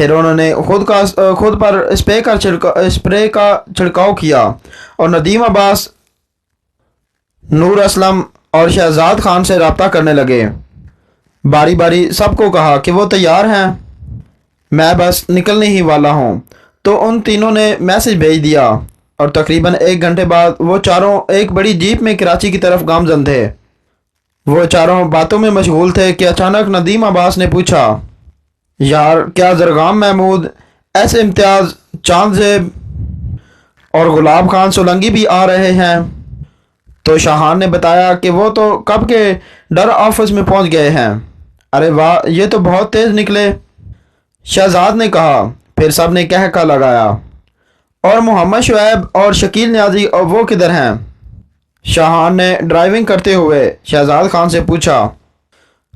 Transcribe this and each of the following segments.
پھر انہوں نے خود پر اسپرے کا چھڑکاؤ کیا اور ندیم عباس، نور اسلم اور شہزاد خان سے رابطہ کرنے لگے۔ باری باری سب کو کہا کہ وہ تیار ہیں، میں بس نکلنے ہی والا ہوں۔ تو ان تینوں نے میسج بھیج دیا اور تقریباً 1 گھنٹے بعد وہ چاروں ایک بڑی جیپ میں کراچی کی طرف گامزن تھے۔ وہ چاروں باتوں میں مشغول تھے کہ اچانک ندیم عباس نے پوچھا، یار کیا زرغام محمود، ایس امتیاز، چاند زیب اور گلاب خان سولنگی بھی آ رہے ہیں؟ تو شاہان نے بتایا کہ وہ تو کب کے ڈر آفس میں پہنچ گئے ہیں۔ ارے واہ، یہ تو بہت تیز نکلے، شہزاد نے کہا۔ پھر سب نے کہکا لگایا۔ اور محمد شعیب اور شکیل نیازی وہ کدھر ہیں؟ شاہان نے ڈرائیونگ کرتے ہوئے شہزاد خان سے پوچھا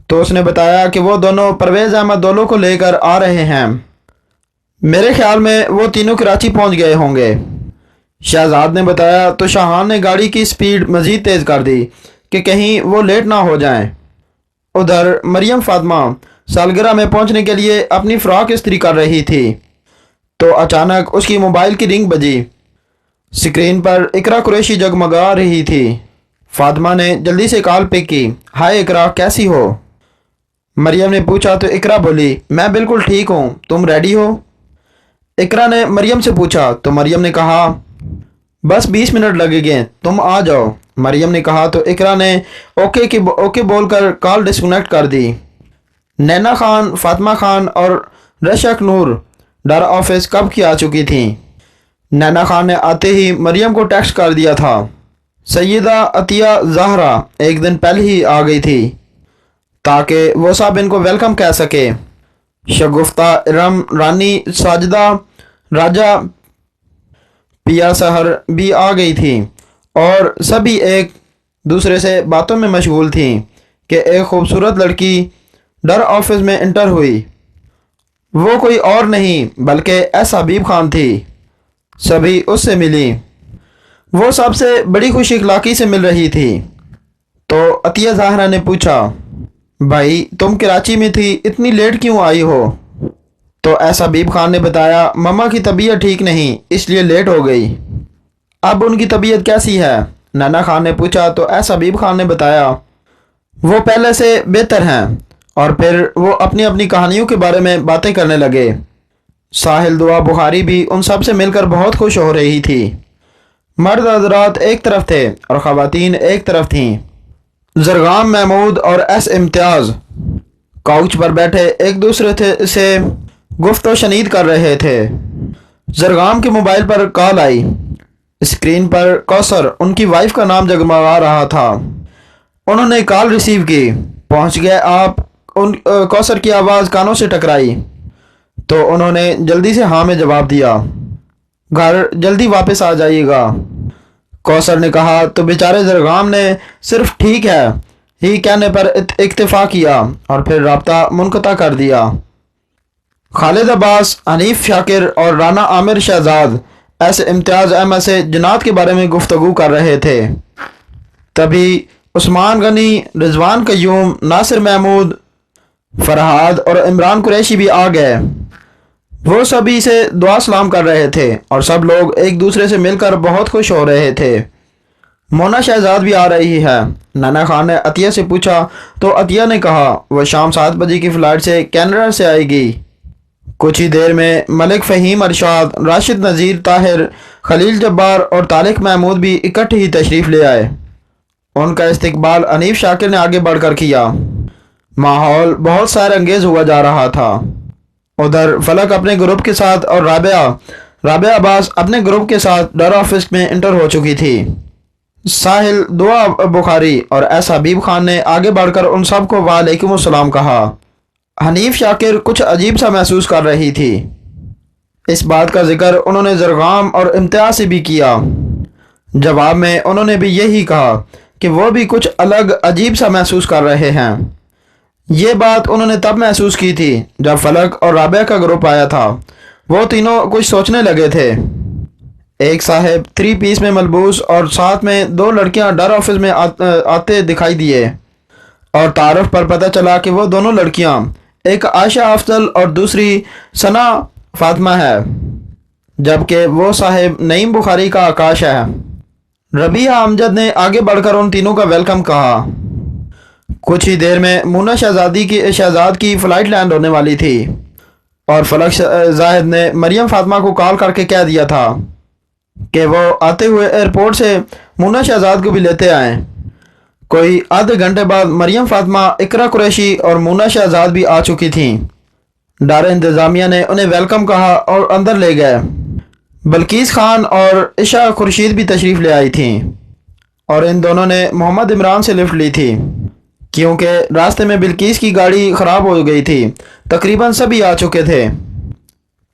تو اس نے بتایا کہ وہ دونوں پرویز احمد دولو کو لے کر آ رہے ہیں، میرے خیال میں وہ تینوں کراچی پہنچ گئے ہوں گے، شہزاد نے بتایا۔ تو شاہان نے گاڑی کی سپیڈ مزید تیز کر دی کہ کہیں وہ لیٹ نہ ہو جائیں۔ ادھر مریم فاطمہ سالگرہ میں پہنچنے کے لیے اپنی فراق استری کر رہی تھی تو اچانک اس کی موبائل کی رنگ بجی۔ سکرین پر اقرا قریشی جگمگا رہی تھی۔ فاطمہ نے جلدی سے کال پک کی۔ ہائے اقرا، کیسی ہو؟ مریم نے پوچھا تو اقرا بولی، میں بالکل ٹھیک ہوں، تم ریڈی ہو؟ اقرا نے مریم سے پوچھا تو مریم نے کہا بس 20 منٹ لگیں گے، تم آ جاؤ، مریم نے کہا تو اقرا نے اوکے بول کر کال ڈسکنیکٹ کر دی۔ نینا خان، فاطمہ خان اور رشک نور ڈر آفس کب کی آ چکی تھیں۔ نینا خان نے آتے ہی مریم کو ٹیکسٹ کر دیا تھا۔ سیدہ عطیہ زہرا ایک دن پہلے ہی آ گئی تھی تاکہ وہ سب ان کو ویلکم کہہ سکے۔ شگفتہ، ارم، رانی، ساجدہ، راجہ، پیا سحر بھی آ گئی تھی اور سبھی ایک دوسرے سے باتوں میں مشغول تھیں کہ ایک خوبصورت لڑکی ڈر آفس میں انٹر ہوئی۔ وہ کوئی اور نہیں بلکہ ایس حبیب خان تھی۔ سبھی اس سے ملی۔ وہ سب سے بڑی خوش اخلاقی سے مل رہی تھی۔ تو عطیہ زہرا نے پوچھا، بھائی تم کراچی میں تھی، اتنی لیٹ کیوں آئی ہو؟ تو ایس حبیب خان نے بتایا، مما کی طبیعت ٹھیک نہیں اس لیے لیٹ ہو گئی۔ اب ان کی طبیعت کیسی ہے؟ نینا خان نے پوچھا تو ایس حبیب خان نے بتایا، وہ پہلے سے بہتر ہیں۔ اور پھر وہ اپنی اپنی کہانیوں کے بارے میں باتیں کرنے لگے۔ ساحل دعا بخاری بھی ان سب سے مل کر بہت خوش ہو رہی تھی۔ مرد حضرات ایک طرف تھے اور خواتین ایک طرف تھیں۔ زرغام محمود اور ایس امتیاز کاؤچ پر بیٹھے ایک دوسرے سے گفت و شنید کر رہے تھے۔ زرغام کے موبائل پر کال آئی۔ اسکرین پر کوثر، ان کی وائف کا نام جگمگا رہا تھا۔ انہوں نے کال ریسیو کی۔ پہنچ گئے آپ؟ کوثر کی آواز کانوں سے ٹکرائی تو انہوں نے جلدی سے ہاں میں جواب دیا۔ گھر جلدی واپس آ جائیے گا، کوثر نے کہا تو بیچارے زرغام نے صرف ٹھیک ہے ہی کہنے پر اکتفا کیا اور پھر رابطہ منقطع کر دیا۔ خالد عباس، حنیف شاکر اور رانا عامر شہزاد ایسے امتیاز احمد سے جنات کے بارے میں گفتگو کر رہے تھے۔ تبھی عثمان غنی، رضوان قیوم، ناصر محمود، فرحاد اور عمران قریشی بھی آ گئے۔ وہ سبھی سے دعا سلام کر رہے تھے اور سب لوگ ایک دوسرے سے مل کر بہت خوش ہو رہے تھے۔ مونا شہزاد بھی آ رہی ہے، نینا خان نے عطیہ سے پوچھا تو عطیہ نے کہا وہ شام 7 بجے کی فلائٹ سے کینیڈا سے آئے گی۔ کچھ ہی دیر میں ملک فہیم ارشاد، راشد نذیر طاہر، خلیل جبار اور طارق محمود بھی اکٹھے ہی تشریف لے آئے۔ ان کا استقبال حنیف شاکر نے آگے بڑھ کر کیا۔ ماحول بہت سیر انگیز ہوا جا رہا تھا۔ ادھر فلک اپنے گروپ کے ساتھ اور رابعہ عباس اپنے گروپ کے ساتھ ڈر آفس میں انٹر ہو چکی تھی۔ ساحل دعا بخاری اور ایس حبیب خان نے آگے بڑھ کر ان سب کو وعلیکم السلام کہا۔ حنیف شاکر کچھ عجیب سا محسوس کر رہی تھی۔ اس بات کا ذکر انہوں نے زرغام اور امتیاز سے بھی کیا۔ جواب میں انہوں نے بھی یہی کہا کہ وہ بھی کچھ الگ عجیب سا محسوس کر رہے ہیں۔ یہ بات انہوں نے تب محسوس کی تھی جب فلک اور رابعہ کا گروپ آیا تھا۔ وہ تینوں کچھ سوچنے لگے تھے۔ ایک صاحب 3 پیس میں ملبوس اور ساتھ میں 2 لڑکیاں ڈر آفس میں آتے دکھائی دیے اور تعارف پر پتہ چلا کہ وہ دونوں لڑکیاں ایک عائشہ افضل اور دوسری ثنا فاطمہ ہے، جبکہ وہ صاحب نعیم بخاری کا آکاش ہے۔ ربیہ امجد نے آگے بڑھ کر ان تینوں کا ویلکم کہا۔ کچھ ہی دیر میں مونا شہزاد کی فلائٹ لینڈ ہونے والی تھی اور فلک زاہد نے مریم فاطمہ کو کال کر کے کہہ دیا تھا کہ وہ آتے ہوئے ایئرپورٹ سے مونا شہزاد کو بھی لیتے آئیں۔ کوئی آدھے گھنٹے بعد مریم فاطمہ، اقرا قریشی اور مونا شہزاد بھی آ چکی تھیں۔ ڈار انتظامیہ نے انہیں ویلکم کہا اور اندر لے گئے۔ بلقیس خان اور عشا خورشید بھی تشریف لے آئی تھیں اور ان دونوں نے محمد عمران سے لفٹ لی تھی کیونکہ راستے میں بلقیس کی گاڑی خراب ہو گئی تھی۔ تقریباً سبھی آ چکے تھے۔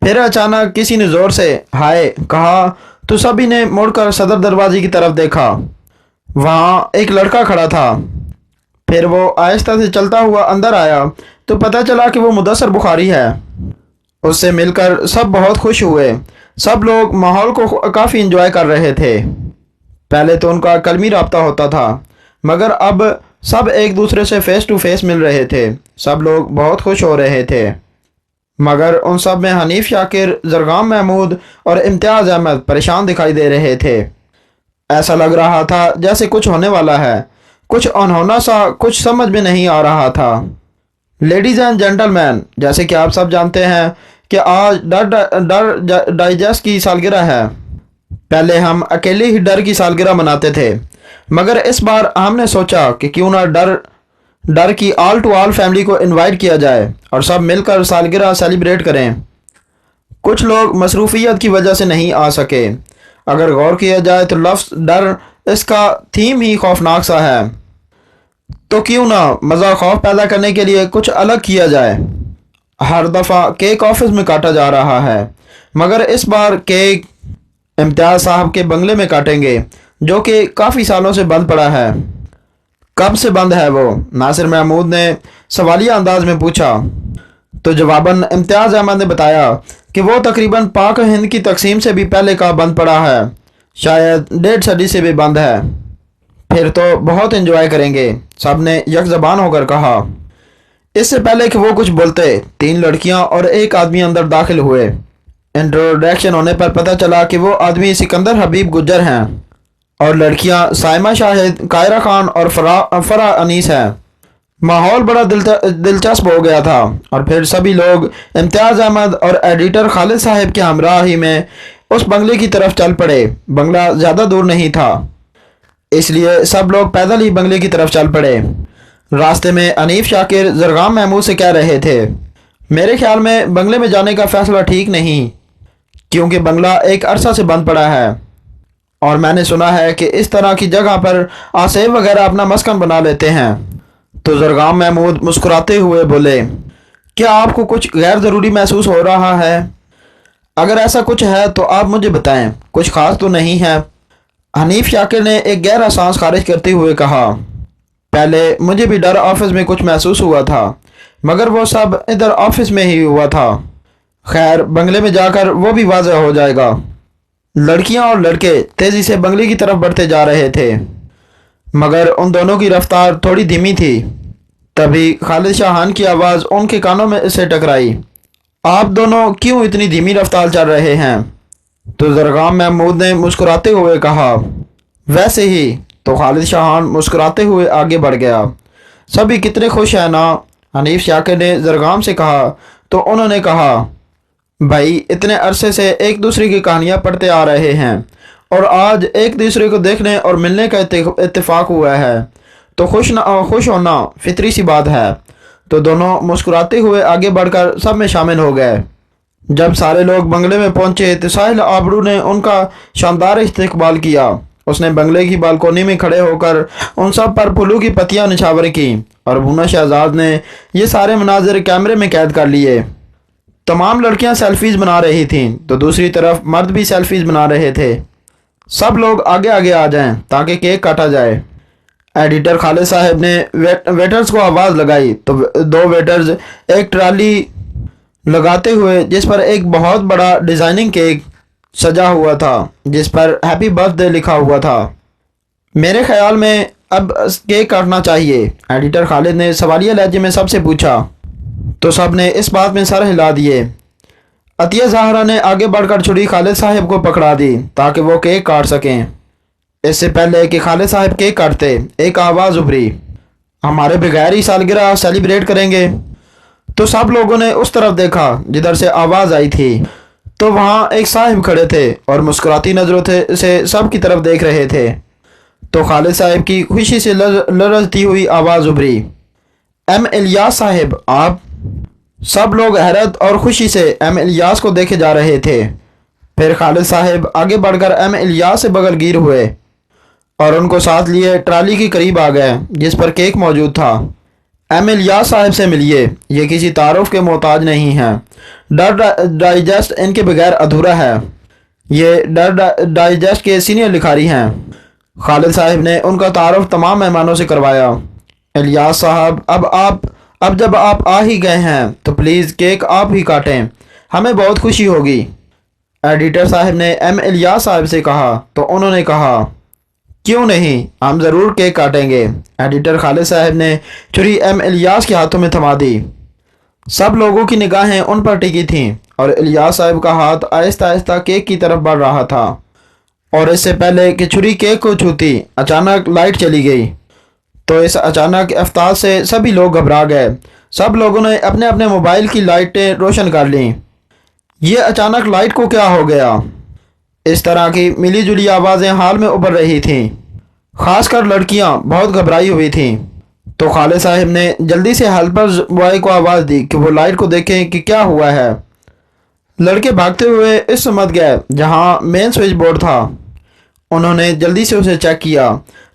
پھر اچانک کسی نے زور سے ہائے کہا تو سبھی نے مڑ کر صدر دروازے کی طرف دیکھا۔ وہاں ایک لڑکا کھڑا تھا۔ پھر وہ آہستہ سے چلتا ہوا اندر آیا تو پتہ چلا کہ وہ مدثر بخاری ہے۔ اس سے مل کر سب بہت خوش ہوئے۔ سب لوگ ماحول کو کافی انجوائے کر رہے تھے۔ پہلے تو ان کا کلمی رابطہ ہوتا تھا، مگر اب سب ایک دوسرے سے فیس ٹو فیس مل رہے تھے۔ سب لوگ بہت خوش ہو رہے تھے، مگر ان سب میں حنیف شاکر، زرغام محمود اور امتیاز احمد پریشان دکھائی دے رہے تھے۔ ایسا لگ رہا تھا جیسے کچھ ہونے والا ہے، کچھ انہونا سا، کچھ سمجھ میں نہیں آ رہا تھا۔ لیڈیز اینڈ جینٹل مین، جیسے کہ آپ سب جانتے ہیں کہ آج ڈر ڈائجسٹ کی سالگرہ ہے۔ پہلے ہم اکیلے ہی ڈر کی سالگرہ مناتے تھے، مگر اس بار ہم نے سوچا کہ کیوں نہ ڈر کی آل ٹو آل فیملی کو انوائٹ کیا جائے اور سب مل کر سالگرہ سیلیبریٹ کریں۔ کچھ لوگ مصروفیت کی وجہ سے نہیں آ سکے۔ اگر غور کیا جائے تو لفظ ڈر، اس کا تھیم ہی خوفناک سا ہے، تو کیوں نہ مزہ خوف پیدا کرنے کے لیے کچھ الگ کیا جائے۔ ہر دفعہ کیک آفس میں کاٹا جا رہا ہے، مگر اس بار کیک امتیاز صاحب کے بنگلے میں کاٹیں گے، جو کہ کافی سالوں سے بند پڑا ہے۔ کب سے بند ہے وہ؟ ناصر محمود نے سوالیہ انداز میں پوچھا تو جواباً امتیاز احمد نے بتایا کہ وہ تقریباً پاک ہند کی تقسیم سے بھی پہلے کا بند پڑا ہے، شاید 1.5 صدی سے بھی بند ہے۔ پھر تو بہت انجوائے کریں گے، سب نے یک زبان ہو کر کہا۔ اس سے پہلے کہ وہ کچھ بولتے، 3 لڑکیاں اور ایک آدمی اندر داخل ہوئے۔ انٹروڈکشن ہونے پر پتہ چلا کہ وہ آدمی سکندر حبیب گجر ہیں اور لڑکیاں سائمہ شاہد، قاہرہ خان اور فرح انیس ہیں۔ ماحول بڑا دلچسپ ہو گیا تھا اور پھر سبھی لوگ امتیاز احمد اور ایڈیٹر خالد صاحب کے ہمراہی میں اس بنگلے کی طرف چل پڑے۔ بنگلہ زیادہ دور نہیں تھا، اس لیے سب لوگ پیدل ہی بنگلے کی طرف چل پڑے۔ راستے میں حنیف شاکر زرغام محمود سے کہہ رہے تھے، میرے خیال میں بنگلے میں جانے کا فیصلہ ٹھیک نہیں، کیونکہ بنگلہ ایک عرصہ سے بند پڑا ہے اور میں نے سنا ہے کہ اس طرح کی جگہ پر آصف وغیرہ اپنا مسکن بنا لیتے ہیں۔ تو زرغام محمود مسکراتے ہوئے بولے، کیا آپ کو کچھ غیر ضروری محسوس ہو رہا ہے؟ اگر ایسا کچھ ہے تو آپ مجھے بتائیں، کچھ خاص تو نہیں ہے؟ حنیف شاکر نے ایک گہرا سانس خارج کرتے ہوئے کہا، پہلے مجھے بھی ڈر آفس میں کچھ محسوس ہوا تھا، مگر وہ سب ادھر آفس میں ہی ہوا تھا۔ خیر، بنگلے میں جا کر وہ بھی واضح ہو جائے گا۔ لڑکیاں اور لڑکے تیزی سے بنگلے کی طرف بڑھتے جا رہے تھے، مگر ان دونوں کی رفتار تھوڑی دھیمی تھی۔ تبھی خالد شاہان کی آواز ان کے کانوں میں سے ٹکرائی، آپ دونوں کیوں اتنی دھیمی رفتار چل رہے ہیں؟ تو زرغام محمود نے مسکراتے ہوئے کہا، ویسے ہی۔ تو خالد شاہان مسکراتے ہوئے آگے بڑھ گیا۔ سبھی کتنے خوش ہیں نا؟ حنیف شاکر نے زرغام سے کہا تو انہوں نے کہا، بھائی اتنے عرصے سے ایک دوسرے کی کہانیاں پڑھتے آ رہے ہیں اور آج ایک دوسرے کو دیکھنے اور ملنے کا اتفاق ہوا ہے، تو خوش ہونا فطری سی بات ہے۔ تو دونوں مسکراتے ہوئے آگے بڑھ کر سب میں شامل ہو گئے۔ جب سارے لوگ بنگلے میں پہنچے تو ساحل آبرو نے ان کا شاندار استقبال کیا۔ اس نے بنگلے کی بالکونی میں کھڑے ہو کر ان سب پر پھولوں کی پتیاں نچھاور کی اور مونا شہزاد نے یہ سارے مناظر کیمرے میں قید کر لیے۔ تمام لڑکیاں سیلفیز بنا رہی تھیں تو دوسری طرف مرد بھی سیلفیز بنا رہے تھے۔ سب لوگ آگے آگے آ جائیں تاکہ کیک کاٹا جائے۔ ایڈیٹر خالد صاحب نے ویٹرز کو آواز لگائی تو 2 ویٹرز ایک ٹرالی لگاتے ہوئے جس پر ایک بہت بڑا ڈیزائننگ کیک سجا ہوا تھا جس پر ہیپی برتھ ڈے لکھا ہوا تھا۔ میرے خیال میں اب کیک کاٹنا چاہیے، ایڈیٹر خالد نے سوالیہ لہجے میں سب سے پوچھا۔ تو سب نے اس بات میں سر ہلا دیے۔ عطیہ زہرا نے آگے بڑھ کر چھری خالد صاحب کو پکڑا دی تاکہ وہ کیک کاٹ سکیں۔ اس سے پہلے کہ خالد صاحب کیک کاٹتے ایک آواز ابھری، ہمارے بغیر ہی سالگرہ سیلیبریٹ کریں گے؟ تو سب لوگوں نے اس طرف دیکھا جدھر سے آواز آئی تھی، تو وہاں ایک صاحب کھڑے تھے اور مسکراتی نظروں سے سب کی طرف دیکھ رہے تھے۔ تو خالد صاحب کی خوشی سے لرزتی ہوئی آواز ابھری، ایم الیاس صاحب آپ؟ سب لوگ حیرت اور خوشی سے ایم الیاس کو دیکھے جا رہے تھے۔ پھر خالد صاحب آگے بڑھ کر ایم الیاس سے بغل گیر ہوئے اور ان کو ساتھ لیے ٹرالی کے قریب آ گئے جس پر کیک موجود تھا۔ ایم الیاس صاحب سے ملیے، یہ کسی تعارف کے محتاج نہیں ہیں۔ ڈر ڈائجسٹ ان کے بغیر ادھورا ہے۔ یہ ڈر ڈائجسٹ کے سینئر لکھاری ہیں۔ خالد صاحب نے ان کا تعارف تمام مہمانوں سے کروایا۔ الیاس صاحب اب جب آپ آ ہی گئے ہیں تو پلیز کیک آپ ہی کاٹیں، ہمیں بہت خوشی ہوگی۔ ایڈیٹر صاحب نے ایم الیاس صاحب سے کہا تو انہوں نے کہا کیوں نہیں، ہم ضرور کیک کاٹیں گے۔ ایڈیٹر خالد صاحب نے چھری ایم الیاس کے ہاتھوں میں تھما دی۔ سب لوگوں کی نگاہیں ان پر ٹکی تھیں اور الیاس صاحب کا ہاتھ آہستہ آہستہ کیک کی طرف بڑھ رہا تھا، اور اس سے پہلے کہ چھری کیک کو چھوتی اچانک لائٹ چلی گئی۔ تو اس اچانک افتاد سے سبھی لوگ گھبرا گئے۔ سب لوگوں نے اپنے اپنے موبائل کی لائٹیں روشن کر لیں۔ یہ اچانک لائٹ کو کیا ہو گیا؟ اس طرح کی ملی جلی آوازیں حال میں ابھر رہی تھیں، خاص کر لڑکیاں بہت گھبرائی ہوئی تھیں۔ تو خالد صاحب نے جلدی سے ہیلپرز بوائے کو آواز دی کہ وہ لائٹ کو دیکھیں کہ کیا ہوا ہے۔ لڑکے بھاگتے ہوئے اس سمت گئے جہاں مین سوئچ بورڈ تھا۔ انہوں نے جلدی سے اسے چیک کیا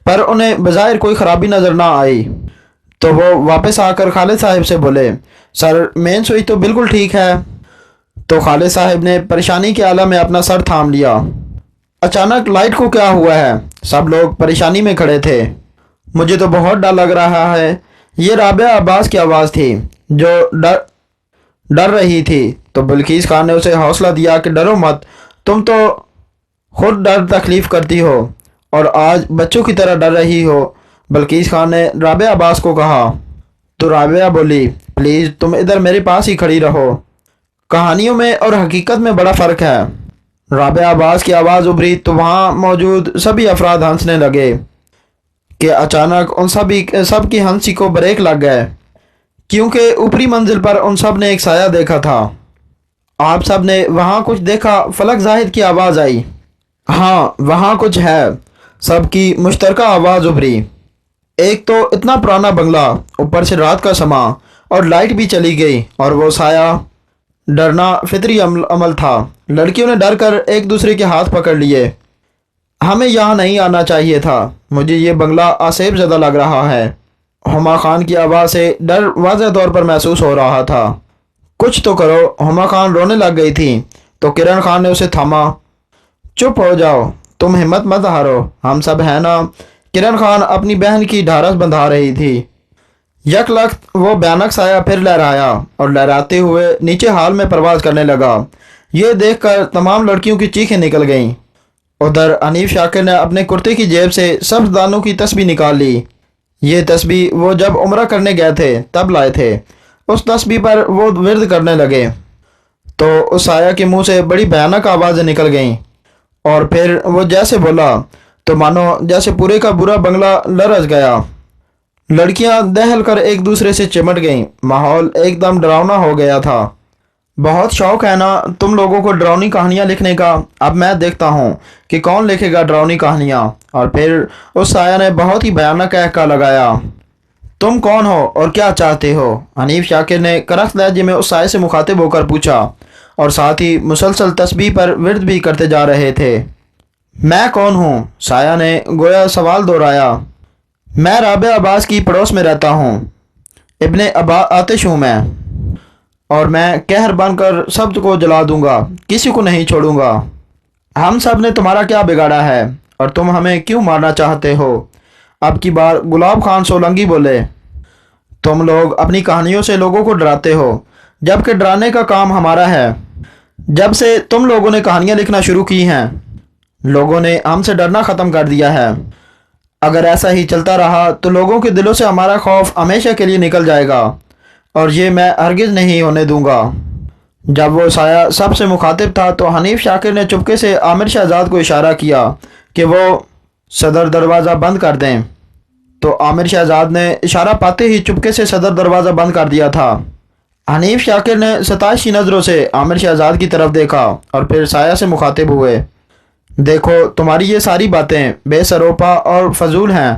پر انہیں بظاہر کوئی خرابی نظر نہ آئی۔ تو وہ واپس آ کر خالد صاحب سے بولے، سر مین سوئچ تو بالکل ٹھیک ہے۔ تو خالد صاحب نے پریشانی کے عالم میں اپنا سر تھام لیا۔ اچانک لائٹ کو کیا ہوا ہے؟ سب لوگ پریشانی میں کھڑے تھے۔ مجھے تو بہت ڈر لگ رہا ہے۔ یہ رابعہ عباس کی آواز تھی جو ڈر رہی تھی۔ تو بلقیس خان نے اسے حوصلہ دیا کہ ڈرو مت، تم تو خود ڈر تکلیف کرتی ہو اور آج بچوں کی طرح ڈر رہی ہو۔ بلقیس خان نے رابعہ عباس کو کہا۔ تو رابعہ بولی، پلیز تم ادھر میرے پاس ہی کھڑی رہو، کہانیوں میں اور حقیقت میں بڑا فرق ہے۔ رابعہ عباس کی آواز ابھری تو وہاں موجود سبھی افراد ہنسنے لگے کہ اچانک ان سب کی ہنسی کو بریک لگ گئے، کیونکہ اوپری منزل پر ان سب نے ایک سایہ دیکھا تھا۔ آپ سب نے وہاں کچھ دیکھا؟ فلک زاہد کی آواز آئی۔ ہاں وہاں کچھ ہے، سب کی مشترکہ آواز ابھری۔ ایک تو اتنا پرانا بنگلہ، اوپر سے رات کا سما اور لائٹ بھی چلی گئی، اور وہ سایہ، ڈرنا فطری عمل تھا۔ لڑکیوں نے ڈر کر ایک دوسرے کے ہاتھ پکڑ لیے۔ ہمیں یہاں نہیں آنا چاہیے تھا، مجھے یہ بنگلہ آسیب زدہ لگ رہا ہے۔ ہما خان کی آواز سے ڈر واضح طور پر محسوس ہو رہا تھا۔ کچھ تو کرو۔ ہما خان رونے لگ گئی تھی تو کرن خان نے اسے تھاما۔ چپ ہو جاؤ، تم ہمت مت ہارو، ہم سب ہیں نا۔ کرن خان اپنی بہن کی ڈھارس بندھا رہی تھی۔ یک لخت وہ بھیانک سایہ پھر لہرایا اور لہراتے ہوئے نیچے ہال میں پرواز کرنے لگا۔ یہ دیکھ کر تمام لڑکیوں کی چیخیں نکل گئیں۔ ادھر حنیف شاکر نے اپنے کرتے کی جیب سے سبز دانوں کی تسبیح نکال لی۔ یہ تسبیح وہ جب عمرہ کرنے گئے تھے تب لائے تھے۔ اس تسبیح پر وہ ورد کرنے لگے تو اس سایہ کے منہ سے بڑی بھیانک آوازیں نکل گئیں، اور پھر وہ جیسے بولا تو مانو جیسے پورے کا پورا بنگلہ لرز گیا۔ لڑکیاں دہل کر ایک دوسرے سے چمٹ گئیں۔ ماحول ایک دم ڈراؤنا ہو گیا تھا۔ بہت شوق ہے نا تم لوگوں کو ڈراؤنی کہانیاں لکھنے کا؟ اب میں دیکھتا ہوں کہ کون لکھے گا ڈراؤنی کہانیاں۔ اور پھر اس سایہ نے بہت ہی بھیانک کہکا لگایا، تم کون ہو اور کیا چاہتے ہو؟ حنیف شاکر نے کرخت لہجے میں اس سایہ سے مخاطب ہو کر پوچھا، اور ساتھ ہی مسلسل تسبیح پر ورد بھی کرتے جا رہے تھے۔ میں کون ہوں؟ سایہ نے گویا سوال دہرایا۔ میں رابعہ عباس کی پڑوس میں رہتا ہوں، ابن آتش ہوں میں، اور میں قہر بن کر سب کو جلا دوں گا، کسی کو نہیں چھوڑوں گا۔ ہم سب نے تمہارا کیا بگاڑا ہے اور تم ہمیں کیوں مارنا چاہتے ہو؟ اب کی بار گلاب خان سولنگی بولے، تم لوگ اپنی کہانیوں سے لوگوں کو ڈراتے ہو جبکہ ڈرانے کا کام ہمارا ہے۔ جب سے تم لوگوں نے کہانیاں لکھنا شروع کی ہیں لوگوں نے ہم سے ڈرنا ختم کر دیا ہے۔ اگر ایسا ہی چلتا رہا تو لوگوں کے دلوں سے ہمارا خوف ہمیشہ کے لیے نکل جائے گا۔ اور یہ میں ہرگز نہیں ہونے دوں گا۔ جب وہ سایہ سب سے مخاطب تھا تو حنیف شاکر نے چپکے سے عامر شہزاد کو اشارہ کیا کہ وہ صدر دروازہ بند کر دیں، تو عامر شہزاد نے اشارہ پاتے ہی چپکے سے صدر دروازہ بند کر دیا تھا۔ حنیف شاکر نے ستائشی نظروں سے عامر شہزاد کی طرف دیکھا اور پھر سایہ سے مخاطب ہوئے، دیکھو تمہاری یہ ساری باتیں بے سروپا اور فضول ہیں،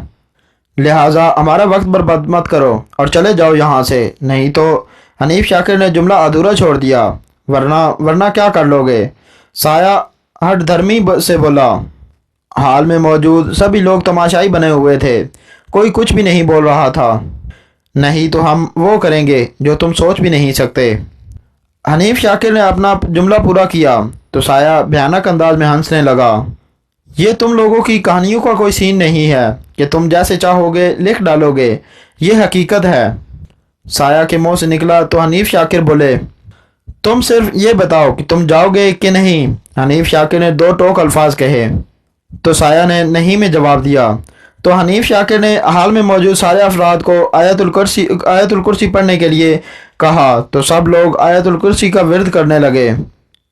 لہٰذا ہمارا وقت برباد مت کرو اور چلے جاؤ یہاں سے، نہیں تو حنیف شاکر نے جملہ ادھورا چھوڑ دیا، ورنہ کیا کر لو گے؟ سایہ ہٹ دھرمی سے بولا۔ حال میں موجود سبھی لوگ تماشائی بنے ہوئے تھے، کوئی کچھ بھی نہیں بول رہا تھا۔ نہیں تو ہم وہ کریں گے جو تم سوچ بھی نہیں سکتے۔ حنیف شاکر نے اپنا جملہ پورا کیا تو سایہ بھیانک انداز میں ہنسنے لگا۔ یہ تم لوگوں کی کہانیوں کا کوئی سین نہیں ہے کہ تم جیسے چاہو گے لکھ ڈالو گے، یہ حقیقت ہے۔ سایہ کے منہ سے نکلا تو حنیف شاکر بولے، تم صرف یہ بتاؤ کہ تم جاؤ گے کہ نہیں۔ حنیف شاکر نے دو ٹوک الفاظ کہے تو سایہ نے نہیں میں جواب دیا، تو حنیف شاکر نے حال میں موجود سارے افراد کو آیت الکرسی پڑھنے کے لیے کہا تو سب لوگ آیت الکرسی کا ورد کرنے لگے۔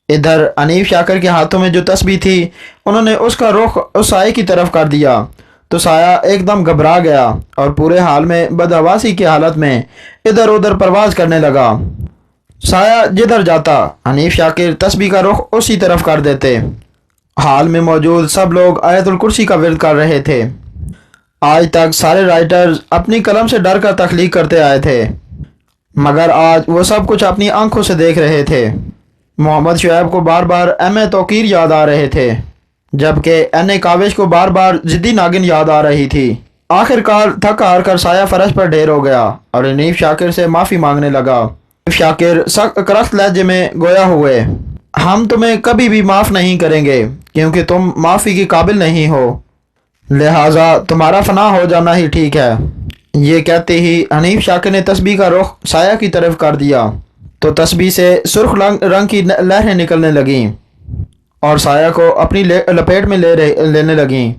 ادھر حنیف شاکر کے ہاتھوں میں جو تسبیح تھی انہوں نے اس کا رخ اس سائے کی طرف کر دیا تو سایہ ایک دم گھبرا گیا اور پورے حال میں بدحواسی کی حالت میں ادھر ادھر پرواز کرنے لگا۔ سایہ جدھر جاتا حنیف شاکر تسبیح کا رخ اسی طرف کر دیتے۔ حال میں موجود سب لوگ آیت الکرسی کا ورد کر رہے تھے۔ آج تک سارے رائٹرز اپنی قلم سے ڈر کر تخلیق کرتے آئے تھے، مگر آج وہ سب کچھ اپنی آنکھوں سے دیکھ رہے تھے۔ محمد شعیب کو بار بار ایم توقیر یاد آ رہے تھے، جبکہ این کاوش کو بار بار ضدی ناگن یاد آ رہی تھی۔ آخر کار تھک ہار کر سایہ فرش پر ڈھیر ہو گیا اور حنیف شاکر سے معافی مانگنے لگا۔ حنیف شاکر سخت کرخت لہجے میں گویا ہوئے، ہم تمہیں کبھی بھی معاف نہیں کریں گے کیونکہ تم معافی کے قابل نہیں ہو، لہٰذا تمہارا فنا ہو جانا ہی ٹھیک ہے۔ یہ کہتے ہی حنیف شاکر نے تسبیح کا رخ سایہ کی طرف کر دیا تو تسبیح سے سرخ رنگ کی لہریں نکلنے لگیں اور سایہ کو اپنی لپیٹ میں لینے لگیں۔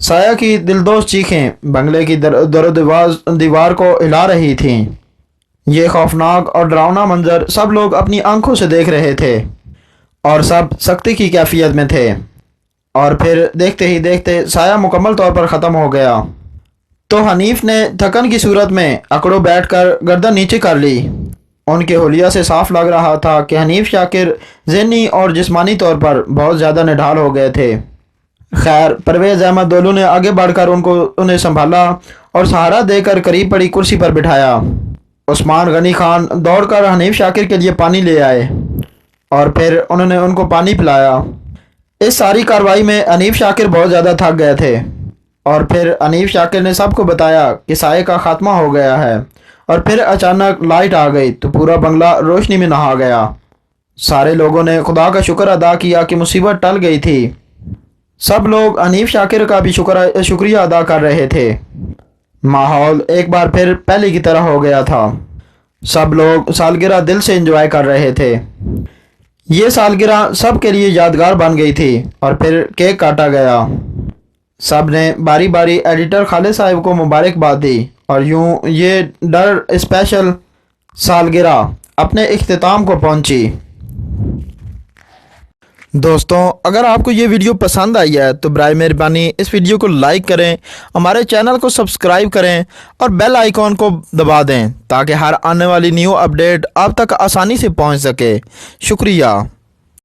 سایہ کی دلدوز چیخیں بنگلے کی در دیوار کو ہلا رہی تھیں۔ یہ خوفناک اور ڈراؤنا منظر سب لوگ اپنی آنکھوں سے دیکھ رہے تھے اور سب سختی کی کیفیت میں تھے، اور پھر دیکھتے ہی دیکھتے سایہ مکمل طور پر ختم ہو گیا تو حنیف نے تھکن کی صورت میں اکڑوں بیٹھ کر گردن نیچے کر لی۔ ان کے حلیہ سے صاف لگ رہا تھا کہ حنیف شاکر ذہنی اور جسمانی طور پر بہت زیادہ نڈھال ہو گئے تھے۔ خیر پرویز احمد دولو نے آگے بڑھ کر انہیں سنبھالا اور سہارا دے کر قریب پڑی کرسی پر بٹھایا۔ عثمان غنی خان دوڑ کر حنیف شاکر کے لیے پانی لے آئے اور پھر انہوں نے ان کو پانی پلایا۔ اس ساری کارروائی میں حنیف شاکر بہت زیادہ تھک گئے تھے، اور پھر حنیف شاکر نے سب کو بتایا کہ سائے کا خاتمہ ہو گیا ہے، اور پھر اچانک لائٹ آ گئی تو پورا بنگلہ روشنی میں نہا گیا۔ سارے لوگوں نے خدا کا شکر ادا کیا کہ مصیبت ٹل گئی تھی۔ سب لوگ حنیف شاکر کا بھی شکریہ ادا کر رہے تھے۔ ماحول ایک بار پھر پہلے کی طرح ہو گیا تھا۔ سب لوگ سالگرہ دل سے انجوائے کر رہے تھے۔ یہ سالگرہ سب کے لیے یادگار بن گئی تھی اور پھر کیک کاٹا گیا۔ سب نے باری باری ایڈیٹر خالد صاحب کو مبارکباد دی اور یوں یہ ڈر اسپیشل سالگرہ اپنے اختتام کو پہنچی۔ دوستوں اگر آپ کو یہ ویڈیو پسند آئی ہے تو برائے مہربانی اس ویڈیو کو لائک کریں، ہمارے چینل کو سبسکرائب کریں اور بیل آئیکن کو دبا دیں تاکہ ہر آنے والی نیو اپڈیٹ آپ تک آسانی سے پہنچ سکے۔ شکریہ۔